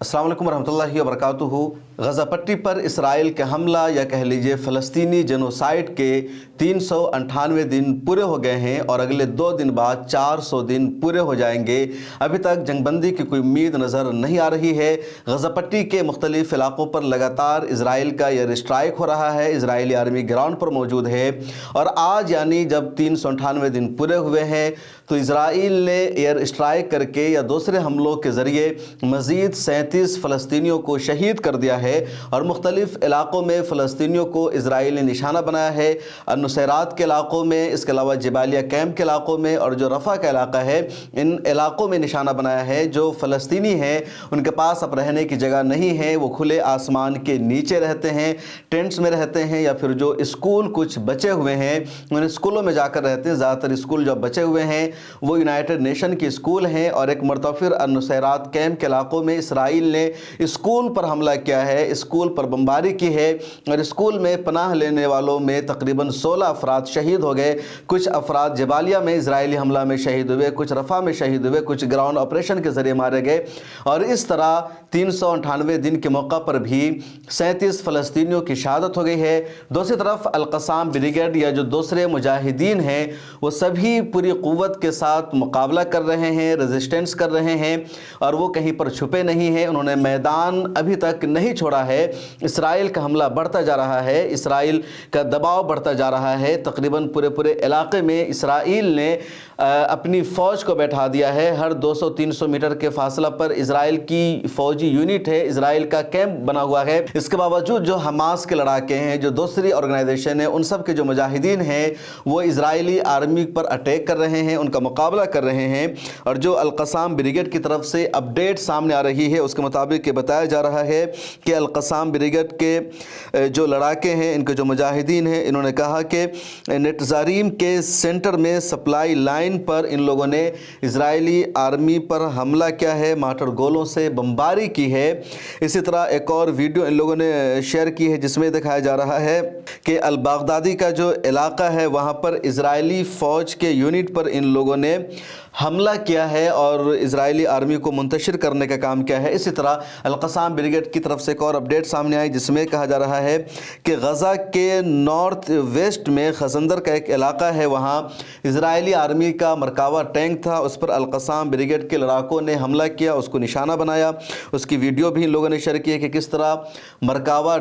अस्सलाम वालेकुम रहमतुल्लाहि व बरकातुहू। गज़ा पट्टी पर इसराइल के हमला या कह लीजिए फ़लस्तीनी जेनोसाइड के 398 दिन पूरे हो गए हैं और अगले 2 दिन बाद 400 दिन पूरे हो जाएंगे। अभी तक जंगबंदी की कोई उम्मीद नज़र नहीं आ रही है। गज़ा पट्टी के मुख्तलिफ़ इलाक़ों पर लगातार इसराइल का एयर स्ट्राइक हो रहा है। इजरायली आर्मी ग्राउंड पर मौजूद है और आज यानी जब 398 दिन पूरे हुए हैं तो इसराइल ने एयर स्ट्राइक करके या दूसरे हमलों के ज़रिए मज़ीद 37 फ़लस्तीनियों को शहीद कर दिया है और मुख्तलिफ़ इलाक़ों में फ़लस्तीनियों को इसराइल ने निशाना बनाया है। नुसैरात के इलाक़ों में, इसके अलावा जबालिया कैंप के इलाक़ों में और जो रफ़ा का इलाक़ा है, इन इलाक़ों में निशाना बनाया है। जो फ़लस्तीनी हैं उनके पास अब रहने की जगह नहीं है, वो खुले आसमान के नीचे रहते हैं, टेंट्स में रहते हैं या फिर जो स्कूल कुछ बचे हुए हैं उन स्कूलों में जाकर रहते हैं। ज़्यादातर स्कूल जो बचे हुए हैं वो यूनाइटेड नेशन के स्कूल हैं और एक मरतबा फिर नुसैरात कैंप के इलाक़ों में इसराइल ने स्कूल पर हमला किया है, स्कूल पर बमबारी की है और स्कूल में पनाह लेने वालों में तकरीबन 16 अफराद शहीद हो गए। कुछ अफराद जबालिया में इजरायली हमला में शहीद हुए, कुछ रफ़ा में शहीद हुए, कुछ ग्राउंड ऑपरेशन के ज़रिए मारे गए और इस तरह 398 दिन के मौका पर भी 37 फ़लस्तीनियों की शहादत हो गई है। दूसरी तरफ अल-क़साम ब्रिगेड या जो दूसरे मुजाहिदीन हैं वो सभी पूरी क़ुव्वत के साथ मुकाबला कर रहे हैं, रेजिस्टेंस कर रहे हैं और वो कहीं पर छुपे नहीं हैं। उन्होंने मैदान अभी तक नहीं छोड़ा है। इसराइल का हमला बढ़ता जा रहा है, इसराइल का दबाव बढ़ता जा रहा है। तकरीबन पूरे इलाके में इसराइल ने अपनी फ़ौज को बैठा दिया है। हर 200-300 मीटर के फासला पर इसराइल की फ़ौजी यूनिट है, इसराइल का कैंप बना हुआ है। इसके बावजूद जो हमास के लड़ाके हैं, जो दूसरी ऑर्गेनाइजेशन है, उन सब के जो मुजाहिदीन हैं वो इजरायली आर्मी पर अटैक कर रहे हैं, उनका मुकाबला कर रहे हैं। और जो अल-क़साम ब्रिगेड की तरफ से अपडेट सामने आ रही है उसके मुताबिक ये बताया जा रहा है कि अल-क़साम ब्रिगेड के जो लड़ाके हैं, इनके जो मुजाहिदीन हैं, इन्होंने कहा कि नेटज़ारीम के सेंटर में सप्लाई लाइन पर इन लोगों ने इजरायली आर्मी पर हमला किया है, मार्टर गोलों से बमबारी की है। इसी तरह एक और वीडियो इन लोगों ने शेयर की है जिसमें दिखाया जा रहा है कि अल-बागदादी का जो इलाका है वहाँ पर इजरायली फ़ौज के यूनिट पर इन लोगों ने हमला किया है और इजरायली आर्मी को मुंतशिर करने का काम किया है। इसी तरह अल-क़साम ब्रिगेड की तरफ से एक और अपडेट सामने आई जिसमें कहा जा रहा है कि गज़ा के नॉर्थ वेस्ट में खजंदर का एक इलाका है, वहाँ इजरायली आर्मी का मरकावा टैंक था, उस पर अल-क़साम ब्रिगेड के लड़ाकों ने हमला किया, उसको निशाना बनाया। उसकी वीडियो भी इन लोगों ने शेयर की है कि किस तरह मरकावा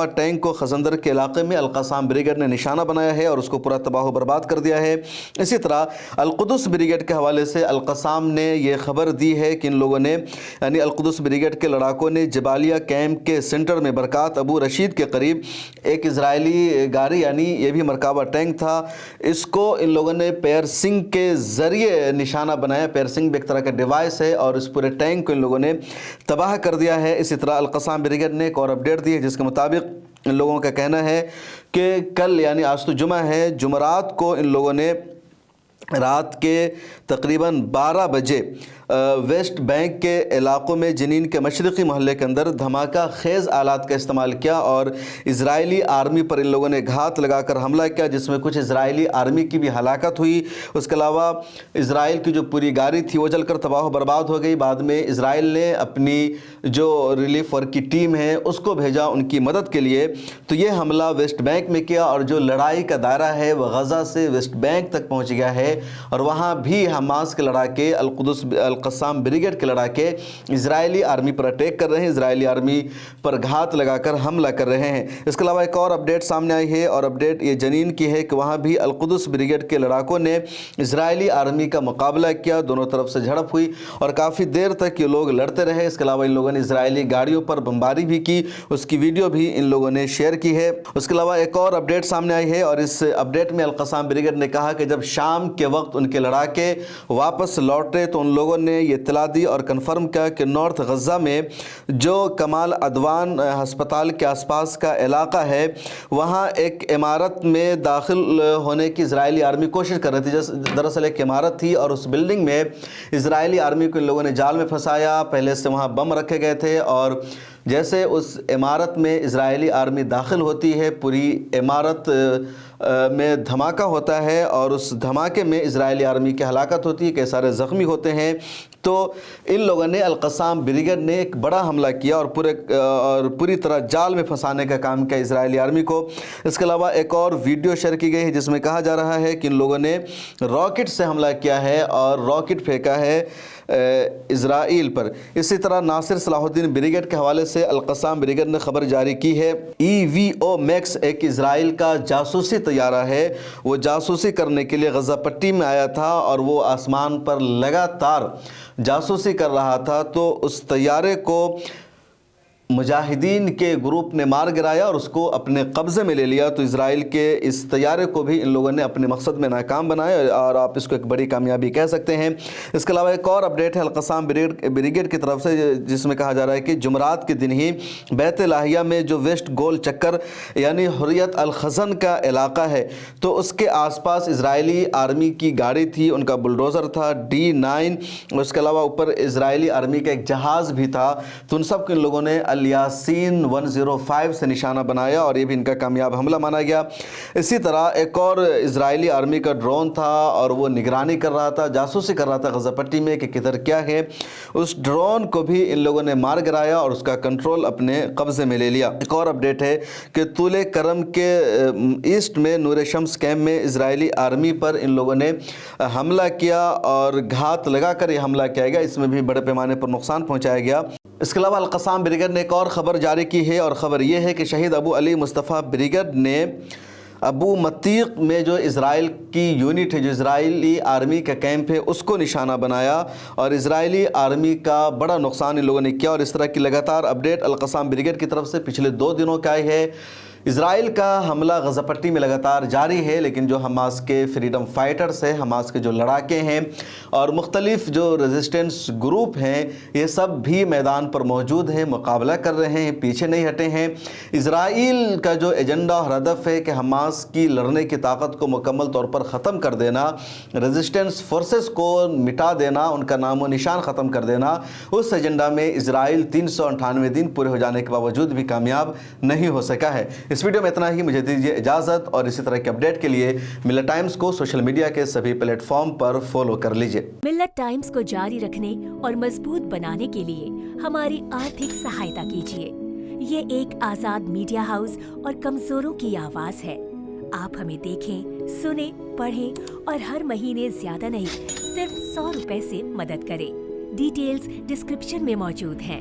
टैंक को खजंदर के इलाके में अल-क़साम ब्रिगेड ने निशाना बनाया है और उसको पूरा तबाह बर्बाद कर दिया है। इसी तरह अल-क़ुद्स ब्रिगेड के हवाले से अल-क़साम ने यह खबर दी है कि इन लोगों ने यानी अल-क़ुद्स ब्रिगेड के लड़ाकों ने जबालिया कैंप के सेंटर में बरकात अबू रशीद के करीब एक इजरायली गाड़ी यानी ये भी मरकावा टैंक था, इसको इन लोगों ने पैरसिंग के ज़रिए निशाना बनाया। पैरसिंग भी एक तरह का डिवाइस है और इस पूरे टैंक को इन लोगों ने तबाह कर दिया है। इसी तरह अल-क़साम ब्रिगेड ने एक और अपडेट दी है जिसके मुताबिक इन लोगों का कहना है कि कल यानी आज तो जुमा है, जुमरात को इन लोगों ने रात के तकरीबन 12 बजे वेस्ट बैंक के इलाक़ों में जनीन के मशरक़ी मोहल्ले के अंदर धमाका खेज़ आलात का इस्तेमाल किया और इजरायली आर्मी पर इन लोगों ने घात लगाकर हमला किया जिसमें कुछ इजरायली आर्मी की भी हलाकत हुई। उसके अलावा इजराइल की जो पूरी गाड़ी थी वो जलकर तबाह बर्बाद हो गई। बाद में इजराइल ने अपनी जो रिलीफ वर्क की टीम है उसको भेजा उनकी मदद के लिए। तो ये हमला वेस्ट बैंक में किया और जो लड़ाई का दायरा है वह गज़ा से वेस्ट बैंक तक पहुँच गया है और वहाँ भी हमास के लड़ाके अल-क़साम ब्रिगेड के लड़ाके इजरायली आर्मी पर अटैक कर रहे हैं, इजरायली आर्मी पर घात लगाकर हमला कर रहे हैं। इसके अलावा एक और अपडेट सामने आई है और अपडेट ये जनीन की है कि वहाँ भी अल-क़ुद्स ब्रिगेड के लड़ाकों ने इजरायली आर्मी का मुकाबला किया, दोनों तरफ से झड़प हुई और काफ़ी देर तक ये लोग लड़ते रहे। इसके अलावा इन लोगों ने इजरायली गाड़ियों पर बमबारी भी की, उसकी वीडियो भी इन लोगों ने शेयर की है। उसके अलावा एक और अपडेट सामने आई है और इस अपडेट में अल-क़साम ब्रिगेड ने कहा कि जब शाम के वक्त उनके लड़ाके वापस लौटे तो उन लोगों ने ये इत्तला दी और कन्फर्म किया कि नॉर्थ गज़ा में जो कमाल अदवान हस्पताल के आसपास का इलाका है वहाँ एक इमारत में दाखिल होने की इजरायली आर्मी कोशिश कर रही थी। दरअसल एक इमारत थी और उस बिल्डिंग में इजरायली आर्मी को इन लोगों ने जाल में फंसाया। पहले से वहाँ बम रखे गए थे और जैसे उस इमारत में इजरायली आर्मी दाखिल होती है पूरी इमारत में धमाका होता है और उस धमाके में इजरायली आर्मी की हलाकत होती है, कई सारे ज़ख्मी होते हैं। تو ان لوگوں نے القسام بریگیڈ نے ایک بڑا حملہ کیا اور پوری طرح جال میں پھنسانے کا کام کیا اسرائیلی آرمی کو۔ اس کے علاوہ ایک اور ویڈیو شیئر کی گئی ہے جس میں کہا جا رہا ہے کہ ان لوگوں نے راکٹ سے حملہ کیا ہے اور راکٹ پھینکا ہے اسرائیل پر۔ اسی طرح ناصر صلاح الدین بریگیڈ کے حوالے سے القسام بریگیڈ نے خبر جاری کی ہے۔ EVO میکس ایک اسرائیل کا جاسوسی طیارہ ہے، وہ جاسوسی کرنے کے لیے غزہ پٹی میں آیا تھا اور وہ آسمان پر لگاتار جاسوسی کر رہا تھا، تو اس طیارے کو مجاہدین کے گروپ نے مار گرایا اور اس کو اپنے قبضے میں لے لیا۔ تو اسرائیل کے اس طیارے کو بھی ان لوگوں نے اپنے مقصد میں ناکام بنایا اور آپ اس کو ایک بڑی کامیابی کہہ سکتے ہیں۔ اس کے علاوہ ایک اور اپڈیٹ ہے القسام بریگیڈ کی طرف سے جس میں کہا جا رہا ہے کہ جمعرات کے دن ہی بیت لاہیہ میں جو ویسٹ گول چکر یعنی حریت الخزن کا علاقہ ہے، تو اس کے آس پاس اسرائیلی آرمی کی گاڑی تھی، ان کا بلڈوزر تھا D9، اور اس کے علاوہ اوپر اسرائیلی آرمی کا ایک جہاز بھی تھا۔ تو ان سب کو ان لوگوں نے الیاسین 105 سے نشانہ بنایا اور یہ بھی ان کا کامیاب حملہ مانا گیا۔ اسی طرح ایک اور اسرائیلی آرمی کا ڈرون تھا اور وہ نگرانی کر رہا تھا، جاسوسی کر رہا تھا غزہ پٹی میں کہ کدھر کیا ہے۔ اس ڈرون کو بھی ان لوگوں نے مار گرایا اور اس کا کنٹرول اپنے قبضے میں لے لیا۔ ایک اور اپڈیٹ ہے کہ طول کرم کے ایسٹ میں نور شمس کیمپ میں اسرائیلی آرمی پر ان لوگوں نے حملہ کیا اور گھات لگا کر یہ حملہ کیا گیا، اس میں بھی بڑے پیمانے پر نقصان پہنچایا گیا۔ اس کے علاوہ القسام بریگیڈ نے ایک اور خبر جاری کی ہے اور خبر یہ ہے کہ شہید ابو علی مصطفیٰ بریگیڈ نے ابو متیق میں جو اسرائیل کی یونٹ ہے، جو اسرائیلی آرمی کا کیمپ ہے، اس کو نشانہ بنایا اور اسرائیلی آرمی کا بڑا نقصان ان لوگوں نے کیا۔ اور اس طرح کی لگاتار اپڈیٹ القسام بریگیڈ کی طرف سے پچھلے 2 دنوں کا ہے۔ اسرائیل کا حملہ غزہ پٹی میں لگاتار جاری ہے، لیکن جو حماس کے فریڈم فائٹرز ہیں، حماس کے جو لڑاکے ہیں اور مختلف جو ریزسٹنس گروپ ہیں، یہ سب بھی میدان پر موجود ہیں، مقابلہ کر رہے ہیں، پیچھے نہیں ہٹے ہیں۔ اسرائیل کا جو ایجنڈا اور ہدف ہے کہ حماس کی لڑنے کی طاقت کو مکمل طور پر ختم کر دینا، ریزسٹنس فورسز کو مٹا دینا، ان کا نام و نشان ختم کر دینا، اس ایجنڈا میں اسرائیل 398 دن پورے ہو جانے کے باوجود بھی کامیاب نہیں ہو سکا ہے۔ اس ویڈیو میں اتنا ہی، مجھے دیجیے اجازت اور اسی طرح کے اپڈیٹ کے لیے ملت ٹائمز کو سوشل میڈیا کے سبھی پلیٹ فارم پر فالو کر لیجیے۔ ملت ٹائمز کو جاری رکھنے اور مضبوط بنانے کے لیے ہماری آرتھک سہایتا کیجیے۔ یہ ایک آزاد میڈیا ہاؤس اور کمزوروں کی آواز ہے۔ آپ ہمیں دیکھیں، سنیں، پڑھیں اور ہر مہینے زیادہ نہیں، صرف 100 روپے سے مدد کریں۔ ڈیٹیلز ڈسکرپشن میں موجود ہیں۔